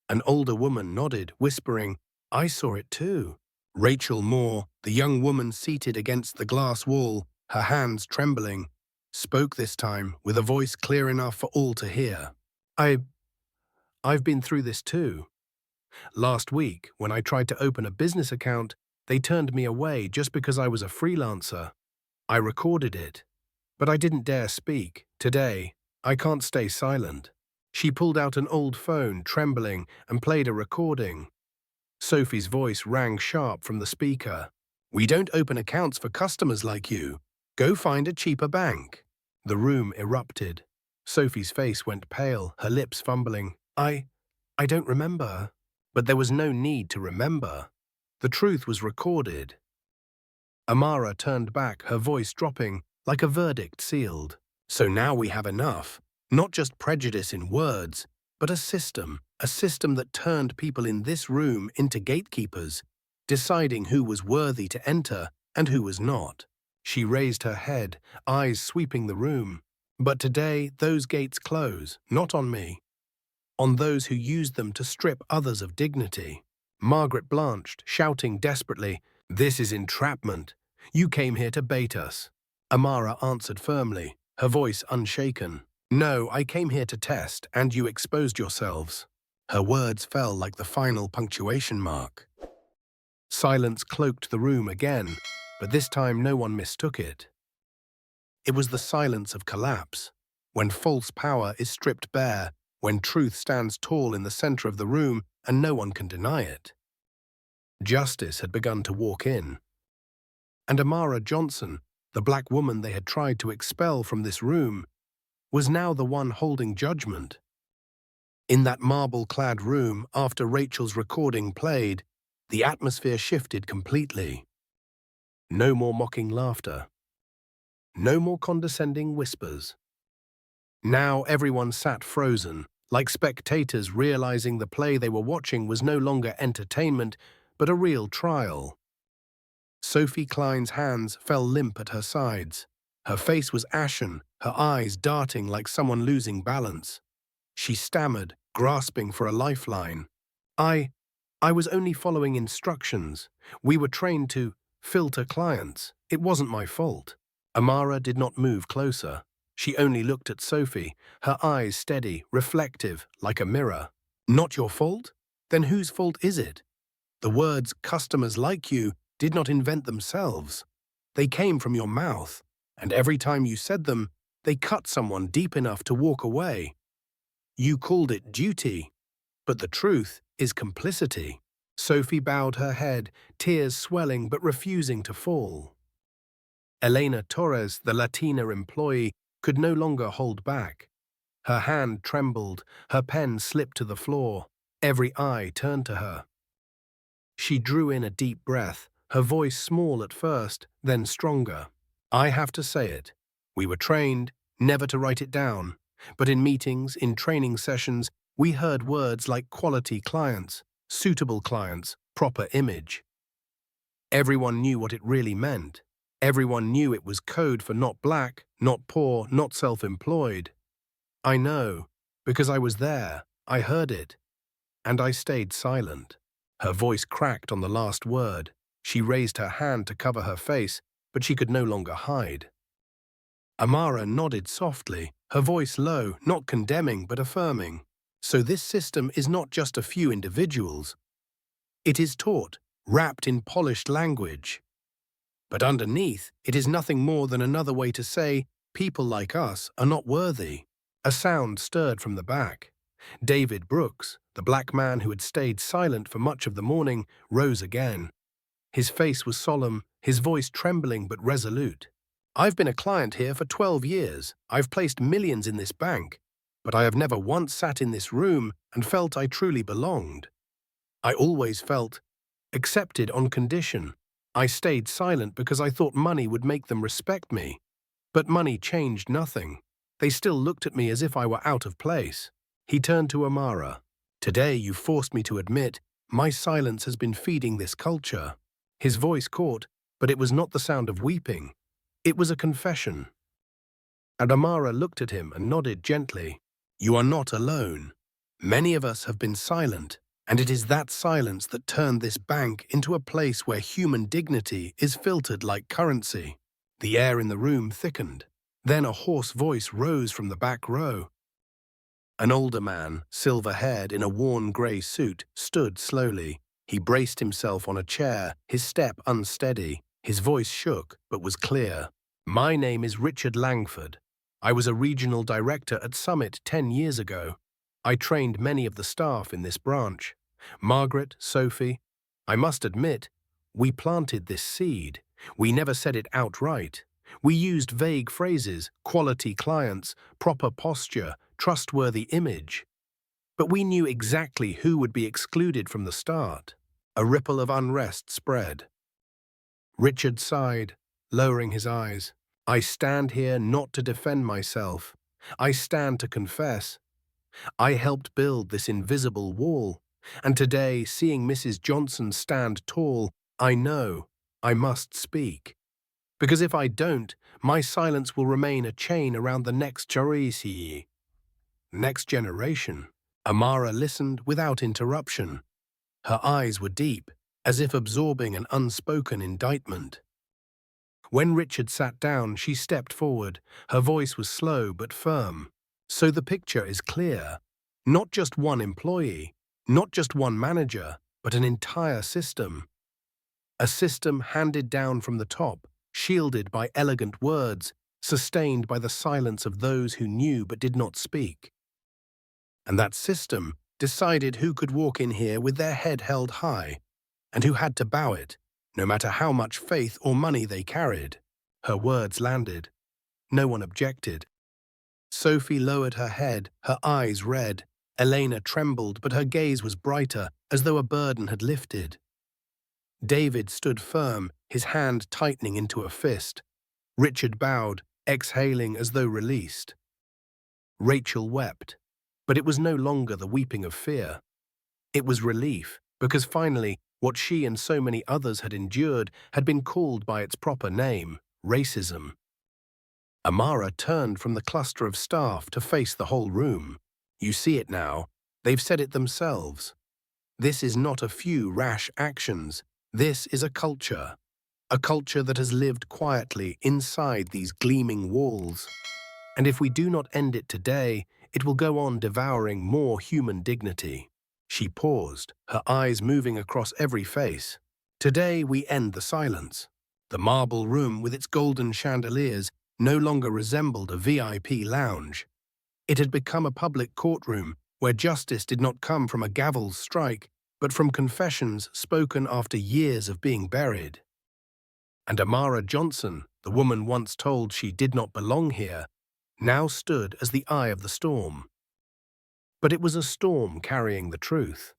An older woman nodded, whispering, "I saw it too." Rachel Moore, the young woman seated against the glass wall, her hands trembling, spoke this time with a voice clear enough for all to hear. I've been through this too. Last week, when I tried to open a business account, they turned me away just because I was a freelancer. I recorded it, but I didn't dare speak. Today, I can't stay silent. She pulled out an old phone, trembling, and played a recording. Sophie's voice rang sharp from the speaker. "We don't open accounts for customers like you. Go find a cheaper bank." The room erupted. Sophie's face went pale, her lips fumbling. I don't remember. But there was no need to remember. The truth was recorded. Amara turned back, her voice dropping, like a verdict sealed. So now we have enough. Not just prejudice in words, but a system that turned people in this room into gatekeepers, deciding who was worthy to enter and who was not. She raised her head, eyes sweeping the room. But today, those gates close, not on me. On those who used them to strip others of dignity. Margaret blanched, shouting desperately, "This is entrapment. You came here to bait us." Amara answered firmly, her voice unshaken. "No, I came here to test, and you exposed yourselves." Her words fell like the final punctuation mark. Silence cloaked the room again, but this time no one mistook it. It was the silence of collapse, when false power is stripped bare, when truth stands tall in the center of the room and no one can deny it. Justice had begun to walk in. And Amara Johnson, the black woman they had tried to expel from this room, was now the one holding judgment. In that marble-clad room, after Rachel's recording played, the atmosphere shifted completely. No more mocking laughter. No more condescending whispers. Now everyone sat frozen, like spectators realizing the play they were watching was no longer entertainment, but a real trial. Sophie Klein's hands fell limp at her sides. Her face was ashen, her eyes darting like someone losing balance. She stammered, grasping for a lifeline. I was only following instructions. We were trained to filter clients. It wasn't my fault." Amara did not move closer. She only looked at Sophie, her eyes steady, reflective, like a mirror. "Not your fault? Then whose fault is it? The words "customers like you" did not invent themselves. They came from your mouth, and every time you said them, they cut someone deep enough to walk away. You called it duty, but the truth is complicity." Sophie bowed her head, tears swelling but refusing to fall. Elena Torres, the Latina employee, could no longer hold back. Her hand trembled, her pen slipped to the floor. Every eye turned to her. She drew in a deep breath, her voice small at first, then stronger. "I have to say it. We were trained never to write it down, but in meetings, in training sessions, we heard words like quality clients, suitable clients, proper image. Everyone knew what it really meant. Everyone knew it was code for not black, not poor, not self-employed. I know, because I was there, I heard it, and I stayed silent." Her voice cracked on the last word. She raised her hand to cover her face, but she could no longer hide. Amara nodded softly, her voice low, not condemning but affirming. "So this system is not just a few individuals. It is taught, wrapped in polished language. But underneath, it is nothing more than another way to say, people like us are not worthy." A sound stirred from the back. David Brooks, the black man who had stayed silent for much of the morning, rose again. His face was solemn, his voice trembling but resolute. "I've been a client here for 12 years. I've placed millions in this bank, but I have never once sat in this room and felt I truly belonged. I always felt accepted on condition. I stayed silent because I thought money would make them respect me. But money changed nothing. They still looked at me as if I were out of place." He turned to Amara. "Today you forced me to admit my silence has been feeding this culture." His voice caught, but it was not the sound of weeping. It was a confession. And Amara looked at him and nodded gently. "You are not alone. Many of us have been silent, and it is that silence that turned this bank into a place where human dignity is filtered like currency." The air in the room thickened. Then a hoarse voice rose from the back row. An older man, silver-haired in a worn grey suit, stood slowly. He braced himself on a chair, his step unsteady. His voice shook, but was clear. "My name is Richard Langford. I was a regional director at Summit 10 years ago. I trained many of the staff in this branch. Margaret, Sophie. I must admit, we planted this seed. We never said it outright. We used vague phrases, quality clients, proper posture, trustworthy image. But we knew exactly who would be excluded from the start." A ripple of unrest spread. Richard sighed, lowering his eyes. "I stand here not to defend myself. I stand to confess. I helped build this invisible wall, and today, seeing Mrs. Johnson stand tall, I know I must speak. Because if I don't, my silence will remain a chain around the next r.a.c.i.s.m. Next generation." Amara listened without interruption. Her eyes were deep, as if absorbing an unspoken indictment. When Richard sat down, she stepped forward. Her voice was slow but firm. "So the picture is clear. Not just one employee, not just one manager, but an entire system. A system handed down from the top, shielded by elegant words, sustained by the silence of those who knew but did not speak. And that system decided who could walk in here with their head held high, and who had to bow it, no matter how much faith or money they carried." Her words landed. No one objected. Sophie lowered her head, her eyes red. Elena trembled, but her gaze was brighter, as though a burden had lifted. David stood firm, his hand tightening into a fist. Richard bowed, exhaling as though released. Rachel wept, but it was no longer the weeping of fear. It was relief, because finally, what she and so many others had endured had been called by its proper name, racism. Amara turned from the cluster of staff to face the whole room. "You see it now. They've said it themselves. This is not a few rash actions. This is a culture that has lived quietly inside these gleaming walls. And if we do not end it today, it will go on devouring more human dignity." She paused, her eyes moving across every face. "Today we end the silence." The marble room with its golden chandeliers no longer resembled a VIP lounge. It had become a public courtroom where justice did not come from a gavel's strike, but from confessions spoken after years of being buried. And Amara Johnson, the woman once told she did not belong here, now stood as the eye of the storm. But it was a storm carrying the truth.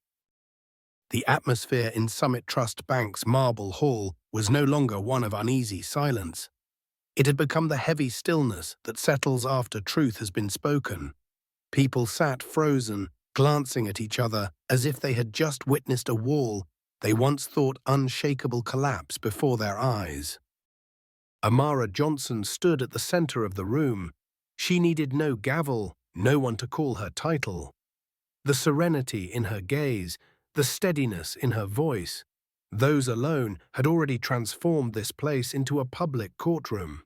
The atmosphere in Summit Trust Bank's marble hall was no longer one of uneasy silence. It had become the heavy stillness that settles after truth has been spoken. People sat frozen, glancing at each other as if they had just witnessed a wall they once thought unshakable collapse before their eyes. Amara Johnson stood at the center of the room. She needed no gavel, no one to call her title. The serenity in her gaze, the steadiness in her voice, those alone had already transformed this place into a public courtroom.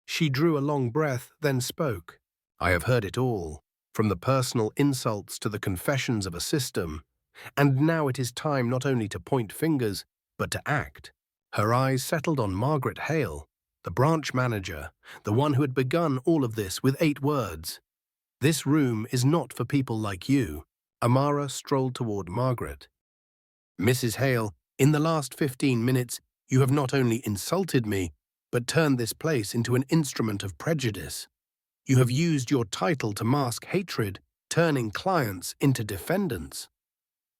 She drew a long breath, then spoke. "I have heard it all, from the personal insults to the confessions of a system, and now it is time not only to point fingers, but to act." Her eyes settled on Margaret Hale, the branch manager, the one who had begun all of this with 8 words. "This room is not for people like you." Amara strolled toward Margaret. "Mrs. Hale, In the last 15 minutes, you have not only insulted me, but turned this place into an instrument of prejudice. You have used your title to mask hatred, turning clients into defendants.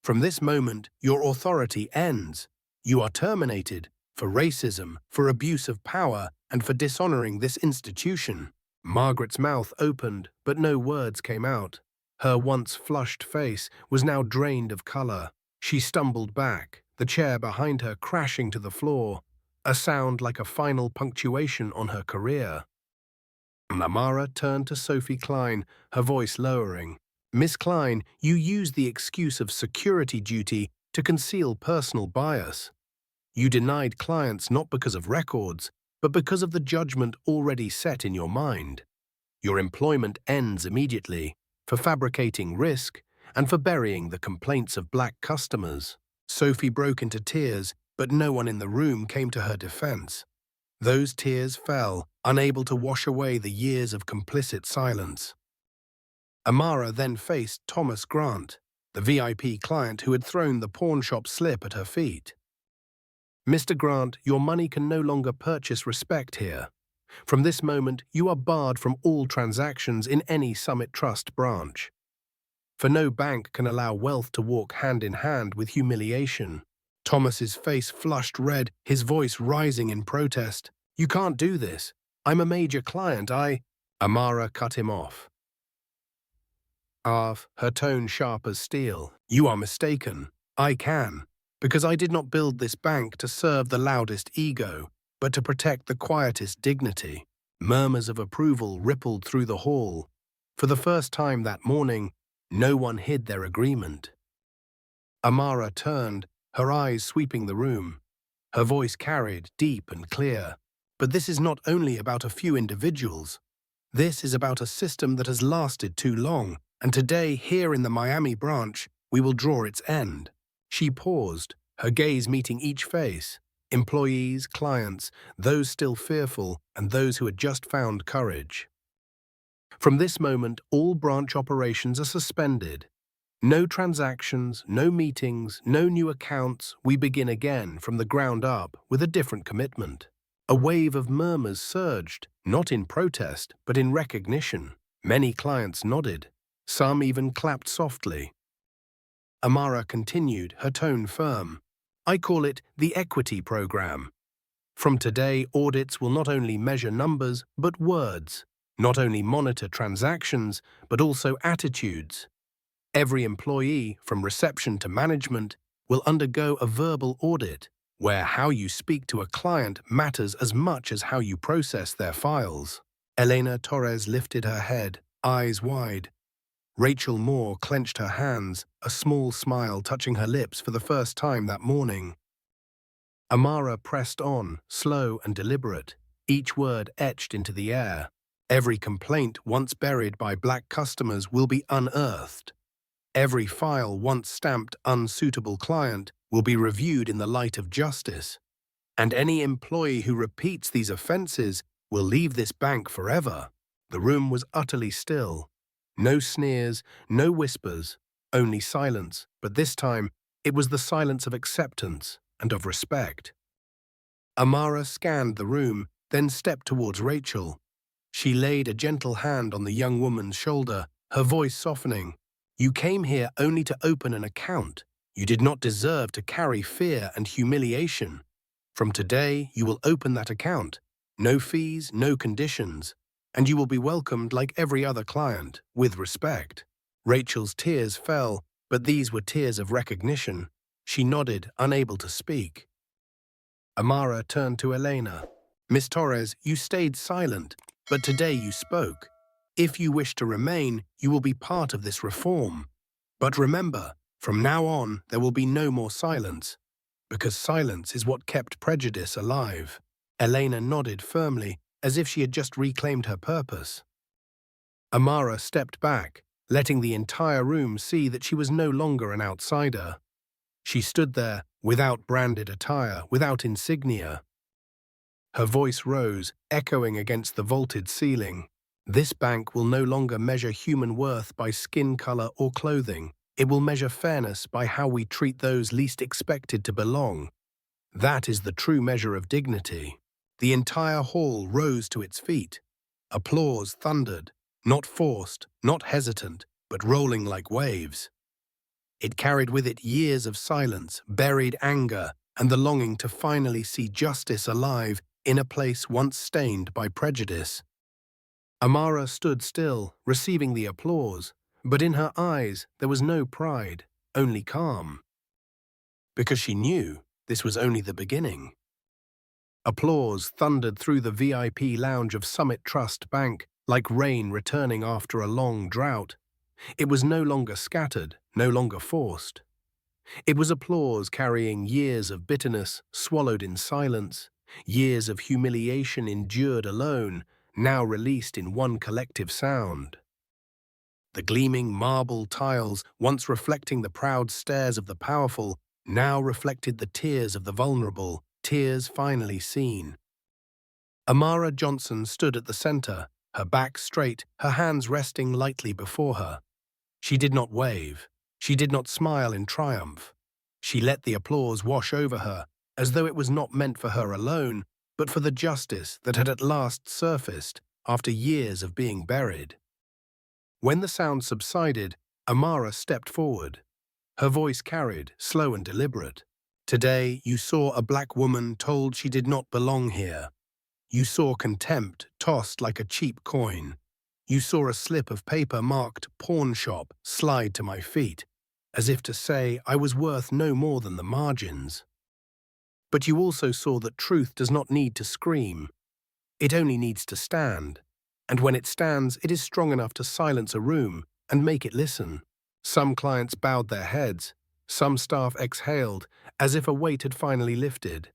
From this moment, your authority ends. You are terminated for racism, for abuse of power, and for dishonoring this institution. Margaret's mouth opened, but no words came out. Her once flushed face was now drained of color. She stumbled back, the chair behind her crashing to the floor, a sound like a final punctuation on her career. Amara turned to Sophie Klein, her voice lowering. Miss Klein, you use the excuse of security duty to conceal personal bias. You denied clients not because of records, but because of the judgment already set in your mind. Your employment ends immediately for fabricating risk and for burying the complaints of black customers. Sophie broke into tears, but no one in the room came to her defense. Those tears fell, unable to wash away the years of complicit silence. Amara then faced Thomas Grant, the VIP client who had thrown the pawnshop slip at her feet. Mr. Grant, your money can no longer purchase respect here. From this moment, you are barred from all transactions in any Summit Trust branch. For no bank can allow wealth to walk hand in hand with humiliation. Thomas's face flushed red, his voice rising in protest. You can't do this. I'm a major client, Amara cut him off. Her tone sharp as steel. You are mistaken. I can, because I did not build this bank to serve the loudest ego, but to protect the quietest dignity. Murmurs of approval rippled through the hall. For the first time that morning, no one hid their agreement. Amara turned, her eyes sweeping the room. Her voice carried, deep and clear. But this is not only about a few individuals. This is about a system that has lasted too long, and today, here in the Miami branch, we will draw its end. She paused, her gaze meeting each face. Employees, clients, those still fearful, and those who had just found courage. From this moment, all branch operations are suspended. No transactions, no meetings, no new accounts. We begin again from the ground up with a different commitment. A wave of murmurs surged, not in protest, but in recognition. Many clients nodded. Some even clapped softly. Amara continued, her tone firm. I call it the equity program. From today, audits will not only measure numbers, but words. Not only monitor transactions, but also attitudes. Every employee, from reception to management, will undergo a verbal audit, where how you speak to a client matters as much as how you process their files. Elena Torres lifted her head, eyes wide. Rachel Moore clenched her hands, a small smile touching her lips for the first time that morning. Amara pressed on, slow and deliberate, each word etched into the air. Every complaint once buried by black customers will be unearthed. Every file once stamped unsuitable client will be reviewed in the light of justice. And any employee who repeats these offenses will leave this bank forever. The room was utterly still. No sneers, no whispers, only silence, but this time it was the silence of acceptance and of respect. Amara scanned the room, then stepped towards Rachel. She laid a gentle hand on the young woman's shoulder, her voice softening. You came here only to open an account. You did not deserve to carry fear and humiliation. From today, you will open that account. No fees, no conditions. And you will be welcomed like every other client, with respect. Rachel's tears fell, but these were tears of recognition. She nodded, unable to speak. Amara turned to Elena. Miss Torres, you stayed silent, but today you spoke. If you wish to remain, you will be part of this reform. But remember, from now on, there will be no more silence, because silence is what kept prejudice alive. Elena nodded firmly, as if she had just reclaimed her purpose. Amara stepped back, letting the entire room see that she was no longer an outsider. She stood there, without branded attire, without insignia. Her voice rose, echoing against the vaulted ceiling. This bank will no longer measure human worth by skin color or clothing. It will measure fairness by how we treat those least expected to belong. That is the true measure of dignity. The entire hall rose to its feet. Applause thundered, not forced, not hesitant, but rolling like waves. It carried with it years of silence, buried anger, and the longing to finally see justice alive in a place once stained by prejudice. Amara stood still, receiving the applause, but in her eyes there was no pride, only calm. Because she knew this was only the beginning. Applause thundered through the VIP lounge of Summit Trust Bank like rain returning after a long drought. It was no longer scattered, no longer forced. It was applause carrying years of bitterness swallowed in silence, years of humiliation endured alone, now released in one collective sound. The gleaming marble tiles, once reflecting the proud stares of the powerful, now reflected the tears of the vulnerable, tears finally seen. Amara Johnson stood at the center, her back straight, her hands resting lightly before her. She did not wave. She did not smile in triumph. She let the applause wash over her, as though it was not meant for her alone, but for the justice that had at last surfaced after years of being buried. When the sound subsided, Amara stepped forward. Her voice carried, slow and deliberate. Today, you saw a black woman told she did not belong here. You saw contempt tossed like a cheap coin. You saw a slip of paper marked pawn shop slide to my feet, as if to say I was worth no more than the margins. But you also saw that truth does not need to scream. It only needs to stand. And when it stands, it is strong enough to silence a room and make it listen. Some clients bowed their heads. Some staff exhaled, as if a weight had finally lifted.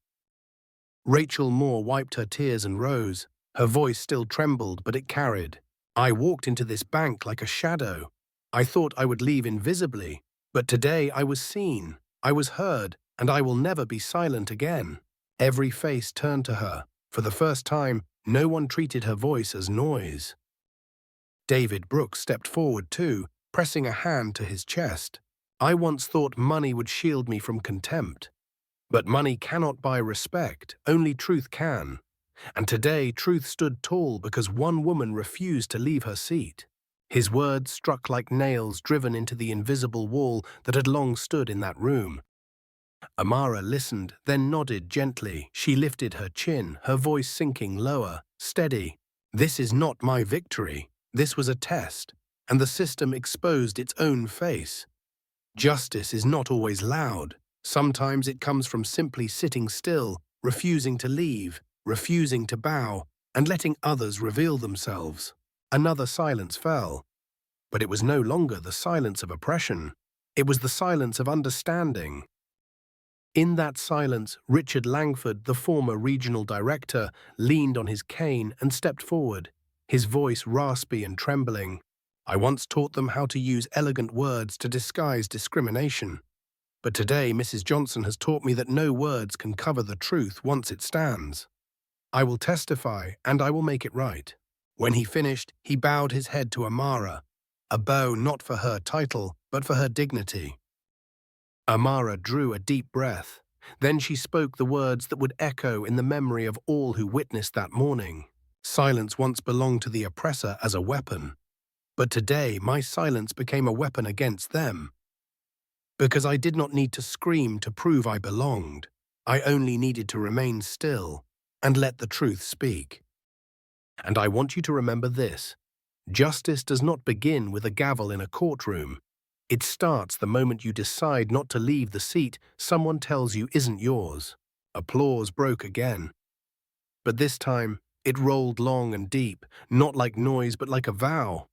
Rachel Moore wiped her tears and rose. Her voice still trembled, but it carried. I walked into this bank like a shadow. I thought I would leave invisibly, but today I was seen, I was heard, and I will never be silent again. Every face turned to her. For the first time, no one treated her voice as noise. David Brooks stepped forward too, pressing a hand to his chest. I once thought money would shield me from contempt. But money cannot buy respect, only truth can. And today truth stood tall because one woman refused to leave her seat. His words struck like nails driven into the invisible wall that had long stood in that room. Amara listened, then nodded gently. She lifted her chin, her voice sinking lower, steady. This is not my victory. This was a test, and the system exposed its own face. Justice is not always loud. Sometimes it comes from simply sitting still, refusing to leave, refusing to bow, and letting others reveal themselves. Another silence fell. But it was no longer the silence of oppression. It was the silence of understanding. In that silence, Richard Langford, the former regional director, leaned on his cane and stepped forward, his voice raspy and trembling. I once taught them how to use elegant words to disguise discrimination. But today, Mrs. Johnson has taught me that no words can cover the truth once it stands. I will testify, and I will make it right. When he finished, he bowed his head to Amara, a bow not for her title, but for her dignity. Amara drew a deep breath. Then she spoke the words that would echo in the memory of all who witnessed that morning. Silence once belonged to the oppressor as a weapon. But today, my silence became a weapon against them. Because I did not need to scream to prove I belonged. I only needed to remain still and let the truth speak. And I want you to remember this. Justice does not begin with a gavel in a courtroom. It starts the moment you decide not to leave the seat someone tells you isn't yours. Applause broke again. But this time, it rolled long and deep, not like noise but like a vow.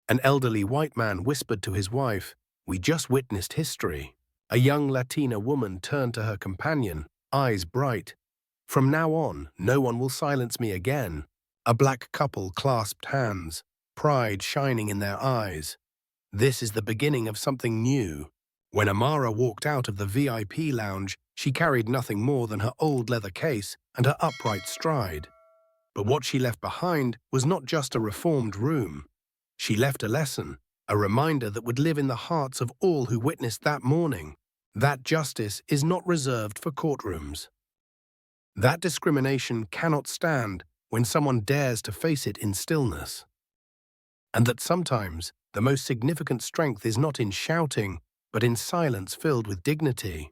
An elderly white man whispered to his wife, "We just witnessed history." A young Latina woman turned to her companion, eyes bright. "From now on, no one will silence me again." A black couple clasped hands, pride shining in their eyes. This is the beginning of something new. When Amara walked out of the VIP lounge, she carried nothing more than her old leather case and her upright stride. But what she left behind was not just a reformed room. She left a lesson. a reminder that would live in the hearts of all who witnessed that morning. That justice is not reserved for courtrooms. That discrimination cannot stand when someone dares to face it in stillness. And that sometimes the most significant strength is not in shouting, but in silence filled with dignity.